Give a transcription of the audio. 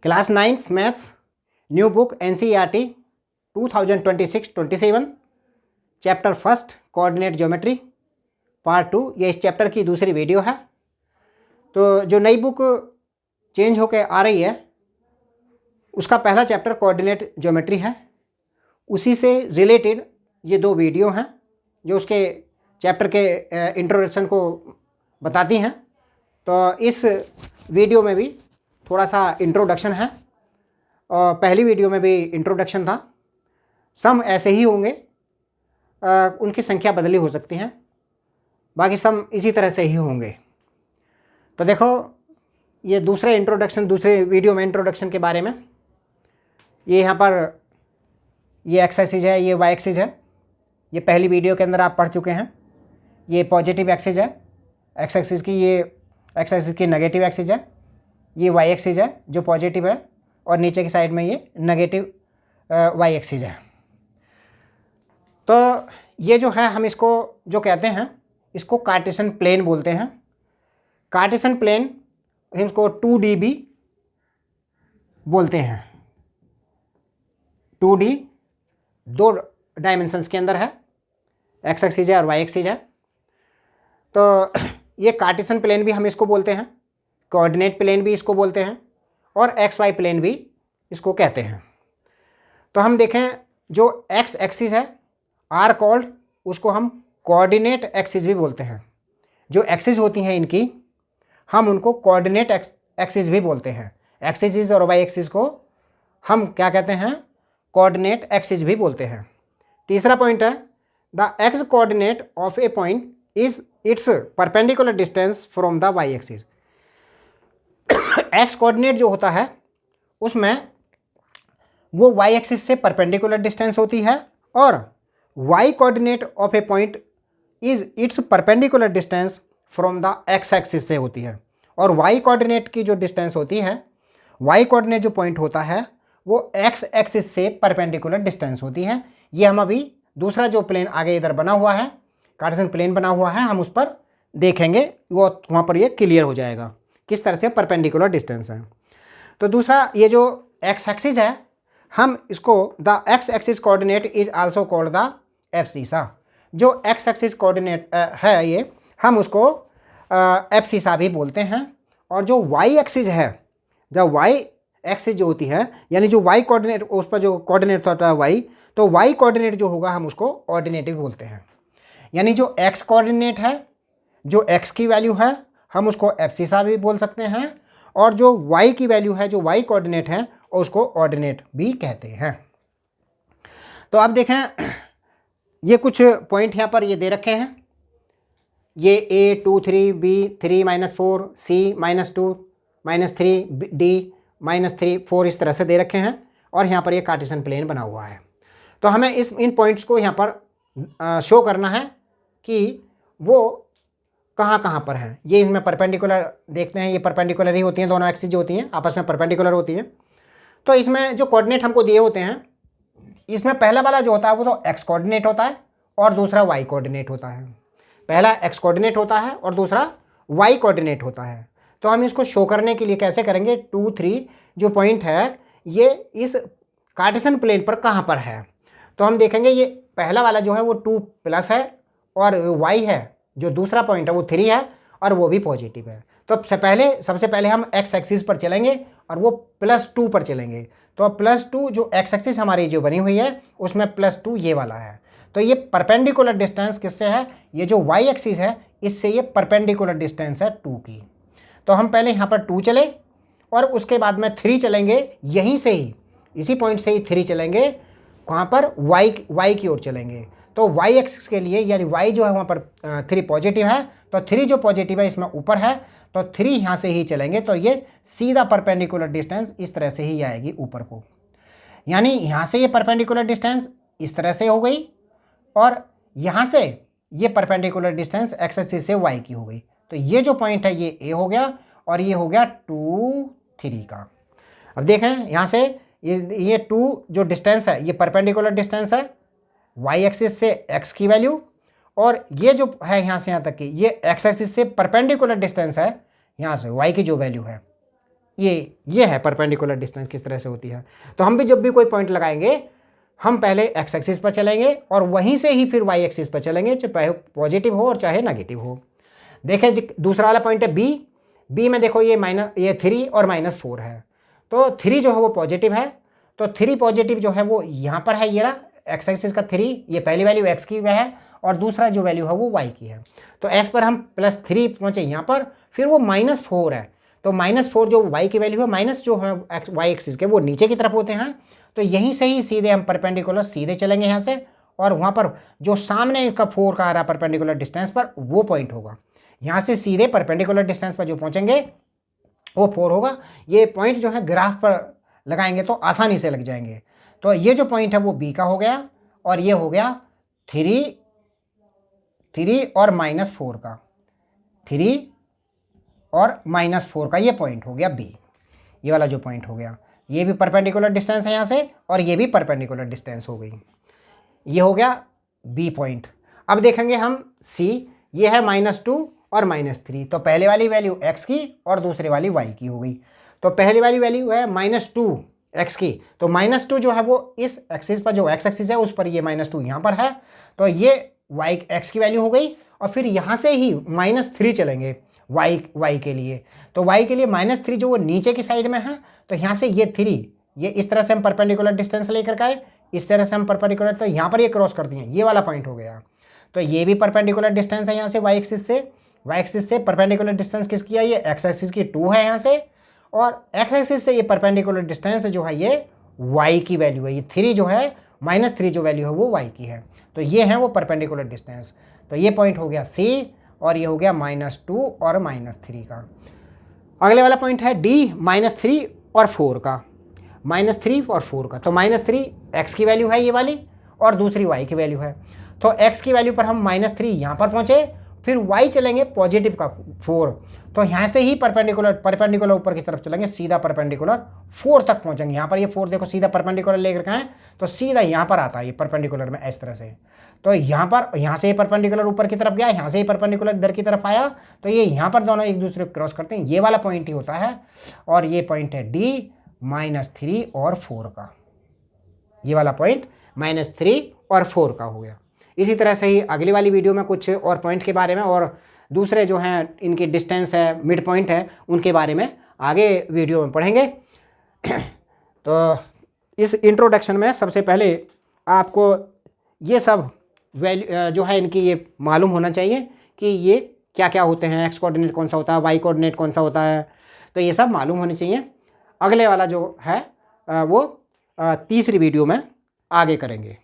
Class 9th maths new book NCERT 2026-27 chapter first coordinate geometry part 2। ये इस chapter की दूसरी वीडियो है। तो जो नई बुक चेंज होकर आ रही है उसका पहला चैप्टर कोऑर्डिनेट ज्योमेट्री है। उसी से रिलेटेड ये दो वीडियो हैं जो उसके चैप्टर के इंट्रोडक्शन को बताती हैं। तो इस वीडियो में भी थोड़ा सा इंट्रोडक्शन है और पहली वीडियो में भी इंट्रोडक्शन था। सम ऐसे ही होंगे, उनकी संख्या बदली हो सकती हैं, बाकी सम इसी तरह से ही होंगे। तो देखो ये दूसरे दूसरे वीडियो में इंट्रोडक्शन के बारे में, ये यहाँ पर ये एक्स एक्सिस है, ये वाई एक्सिस है। ये पहली वीडियो के अंदर आप पढ़ चुके हैं। ये पॉजिटिव एक्सिस है एक्स एक्सिस की, ये एक्स एक्सिस की नेगेटिव एक्सिस है। ये वाई एक्सिस है जो पॉजिटिव है और नीचे की साइड में ये नेगेटिव वाई एक्सिस है। तो ये जो है हम इसको जो कहते हैं इसको कार्टेशियन प्लेन बोलते हैं। कार्टेशियन प्लेन इसको 2D भी बोलते हैं। 2D दो डायमेंशंस के अंदर है, एक्स एक्सिस है और वाई एक्सिस है। तो ये कार्टेशियन प्लेन भी हम इसको बोलते हैं, कोऑर्डिनेट प्लेन भी इसको बोलते हैं और एक्स वाई प्लेन भी इसको कहते हैं। तो हम देखें जो एक्स एक्सिस है आर कॉल्ड, उसको हम कोऑर्डिनेट एक्सिस भी बोलते हैं। जो एक्सिस होती हैं इनकी हम उनको कोऑर्डिनेट एक्सिस भी बोलते हैं। एक्सिस और वाई एक्सिस को हम क्या कहते हैं, कोऑर्डिनेट एक्सिस भी बोलते हैं। तीसरा पॉइंट है the X coordinate of a point is its perpendicular distance from the Y axis. X coordinate जो होता है उसमें वो वाई एक्सिस से परपेंडिकुलर डिस्टेंस होती है और Y coordinate of a point is its perpendicular distance from the X axis से होती है। और वाई कोऑर्डिनेट की जो डिस्टेंस होती है, वाई कोऑर्डिनेट जो पॉइंट होता है वो एक्स एक्सिस से परपेंडिकुलर डिस्टेंस होती है। ये हम अभी दूसरा जो प्लेन आगे इधर बना हुआ है, कार्टेशियन प्लेन बना हुआ है, हम उस पर देखेंगे, वो वहाँ पर ये क्लियर हो जाएगा किस तरह से परपेंडिकुलर डिस्टेंस है। तो दूसरा ये जो एक्स एक्सिस है हम इसको the X axis coordinate is also called the abscissa. जो एक्स एक्सिस कोऑर्डिनेट है ये हम उसको एब्सिसा भी बोलते हैं। और जो वाई एक्सिस है, जब वाई एक्सिस जो होती है यानी जो वाई कोऑर्डिनेट, उस पर जो कोऑर्डिनेट होता है वाई, तो वाई कोऑर्डिनेट जो होगा हम उसको ऑर्डिनेट भी बोलते हैं। यानी जो एक्स कोऑर्डिनेट है, जो एक्स की वैल्यू है हम उसको एब्सिसा भी बोल सकते हैं और जो वाई की वैल्यू है, जो वाई कोऑर्डिनेट है, उसको ऑर्डिनेट भी कहते हैं। तो अब देखें ये कुछ पॉइंट यहाँ पर ये दे रखे हैं। ये A 2 3 B 3 -4 C -2 -3 D -3 4 इस तरह से दे रखे हैं और यहाँ पर ये कार्टेशियन प्लेन बना हुआ है। तो हमें इन पॉइंट्स को यहाँ पर शो करना है कि वो कहाँ पर हैं। ये इसमें परपेंडिकुलर देखते हैं, ये परपेंडिकुलर ही होती हैं, दोनों एक्सिस जो होती हैं आपस में परपेंडिकुलर होती हैं। तो इसमें जो कोऑर्डिनेट हमको दिए होते हैं, इसमें पहला वाला जो होता है वो तो एक्स कोऑर्डिनेट होता है और दूसरा वाई कोऑर्डिनेट होता है। पहला एक्स कोऑर्डिनेट होता है और दूसरा वाई कोऑर्डिनेट होता है। तो हम इसको शो करने के लिए कैसे करेंगे, 2 3 जो पॉइंट है ये इस कार्टेशियन प्लेन पर कहाँ पर है। तो हम देखेंगे ये पहला वाला जो है वो 2+ है और वाई है जो दूसरा पॉइंट है वो 3 है और वो भी पॉजिटिव है। तो सबसे पहले हम एक्स एक्सिस पर चलेंगे और वो +2 पर चलेंगे। तो +2 जो एक्स एक्सिस हमारी जो बनी हुई है उसमें +2 ये वाला है। तो ये परपेंडिकुलर डिस्टेंस किससे है, ये जो वाई एक्सिस है इससे ये परपेंडिकुलर डिस्टेंस है 2 की। तो हम पहले यहाँ पर 2 चले और उसके बाद में 3 चलेंगे, यहीं से ही इसी पॉइंट से ही 3 चलेंगे, वहाँ पर वाई की ओर चलेंगे। तो वाई एक्सिस के लिए यानी वाई जो है वहाँ पर 3 पॉजिटिव है, तो 3 जो पॉजिटिव है इसमें ऊपर है, तो 3 यहाँ से ही चलेंगे तो ये सीधा परपेंडिकुलर डिस्टेंस इस तरह से ही आएगी ऊपर को। यानी यहाँ से ये परपेंडिकुलर डिस्टेंस इस तरह से हो गई और यहाँ से ये परपेंडिकुलर डिस्टेंस एक्स एक्सिस से वाई की हो गई। तो ये जो पॉइंट है ये ए हो गया और ये हो गया 2 3 का। अब देखें यहाँ से ये 2 जो डिस्टेंस है ये परपेंडिकुलर डिस्टेंस है वाई एक्सिस से एक्स की वैल्यू, और ये जो है यहाँ से यहाँ तक की ये एक्स एक्सिस से परपेंडिकुलर डिस्टेंस है यहाँ से वाई की जो वैल्यू है ये है परपेंडिकुलर डिस्टेंस किस तरह से होती है। तो हम भी जब भी कोई पॉइंट लगाएंगे हम पहले एक्स एक्सिस पर चलेंगे और वहीं से ही फिर वाई एक्सिस पर चलेंगे, चाहे पॉजिटिव हो और चाहे नेगेटिव हो। देखें दूसरा वाला पॉइंट है बी में देखो ये 3 और -4 है, तो 3 जो है वो पॉजिटिव है, तो 3 पॉजिटिव जो है वो यहाँ पर है, ये रहा एक्स एक्सिस का 3, ये पहली वैल्यू एक्स की है और दूसरा जो वैल्यू है वो वाई की है। तो एक्स पर हम +3 पहुँचे यहाँ पर, फिर वो -4 है, तो -4 जो वाई की वैल्यू है, माइनस जो है वाई एक्सिस के वो नीचे की तरफ होते हैं, तो यहीं से ही सीधे हम परपेंडिकुलर सीधे चलेंगे यहाँ से, और वहाँ पर जो सामने का 4 का आ रहा परपेंडिकुलर डिस्टेंस पर वो पॉइंट होगा। यहाँ से सीधे परपेंडिकुलर डिस्टेंस पर जो पहुँचेंगे वो 4 होगा। ये पॉइंट जो है ग्राफ पर लगाएंगे तो आसानी से लग जाएंगे। तो ये जो पॉइंट है वो बी का हो गया, और ये हो गया 3 और -4 का, 3 और -4 का ये पॉइंट हो गया बी, ये वाला जो पॉइंट हो गया। ये भी परपेंडिकुलर डिस्टेंस है यहाँ से, और ये भी परपेंडिकुलर डिस्टेंस हो गई, ये हो गया बी पॉइंट। अब देखेंगे हम सी, ये है -2 और -3, तो पहले वाली वैल्यू x की और दूसरी वाली y की हो गई। तो पहली वाली वैल्यू है -2 x की, तो -2 जो है वो इस एक्सिस पर, जो x एक्सिस है उस पर ये -2 यहाँ पर है, तो ये y x की वैल्यू हो गई। और फिर यहाँ से ही -3 चलेंगे y के लिए, तो y के लिए -3 जो वो नीचे की साइड में है, तो यहाँ से ये 3, ये इस तरह से हम परपेंडिकुलर डिस्टेंस लेकर के आए, इस तरह से हम परपेंडिकुलर, तो यहाँ पर ये क्रॉस कर दिए, ये वाला पॉइंट हो गया। तो ये भी परपेंडिकुलर डिस्टेंस है यहाँ से y एक्सिस से परपेंडिकुलर डिस्टेंस किसकी है, ये x एक्सिस की 2 है यहाँ से, और x एक्सिस से ये परपेंडिकुलर डिस्टेंस जो है ये y की वैल्यू है, ये 3 जो है, -3 जो वैल्यू है वो y की है। तो ये है वो परपेंडिकुलर डिस्टेंस। तो ये पॉइंट हो गया C, और ये हो गया -2 और -3 का। अगले वाला पॉइंट है D, -3 और 4 का, -3 और 4 का। तो -3 x की वैल्यू है ये वाली, और दूसरी y की वैल्यू है। तो x की वैल्यू पर हम -3 यहाँ पर पहुँचे, फिर y चलेंगे पॉजिटिव का 4, तो यहाँ से ही परपेंडिकुलर ऊपर की तरफ चलेंगे, सीधा परपेंडिकुलर 4 तक पहुँचेंगे। यहाँ पर ये 4 देखो सीधा परपेंडिकुलर लेकर के आए, तो सीधा यहाँ पर आता है ये परपेंडिकुलर में इस तरह से। तो यहाँ से ये परपेंडिकुलर ऊपर की तरफ गया, यहाँ से ही परपेंडिकुलर इधर की तरफ आया, तो ये यहाँ पर दोनों एक दूसरे को क्रॉस करते हैं, ये वाला पॉइंट ही होता है। और ये पॉइंट है D, -3 और 4 का, ये वाला पॉइंट -3 और 4 का हो गया। इसी तरह से ही अगली वाली वीडियो में कुछ और पॉइंट के बारे में और दूसरे जो हैं इनकी डिस्टेंस है, मिड पॉइंट है, उनके बारे में आगे वीडियो में पढ़ेंगे। तो इस इंट्रोडक्शन में सबसे पहले आपको ये सब वैल्यू जो है इनकी ये मालूम होना चाहिए कि ये क्या क्या होते हैं, एक्स कोऑर्डिनेट कौन सा होता है, वाई कोऑर्डिनेट कौन सा होता है, तो ये सब मालूम होने चाहिए। अगले वाला जो है वो तीसरी वीडियो में आगे करेंगे।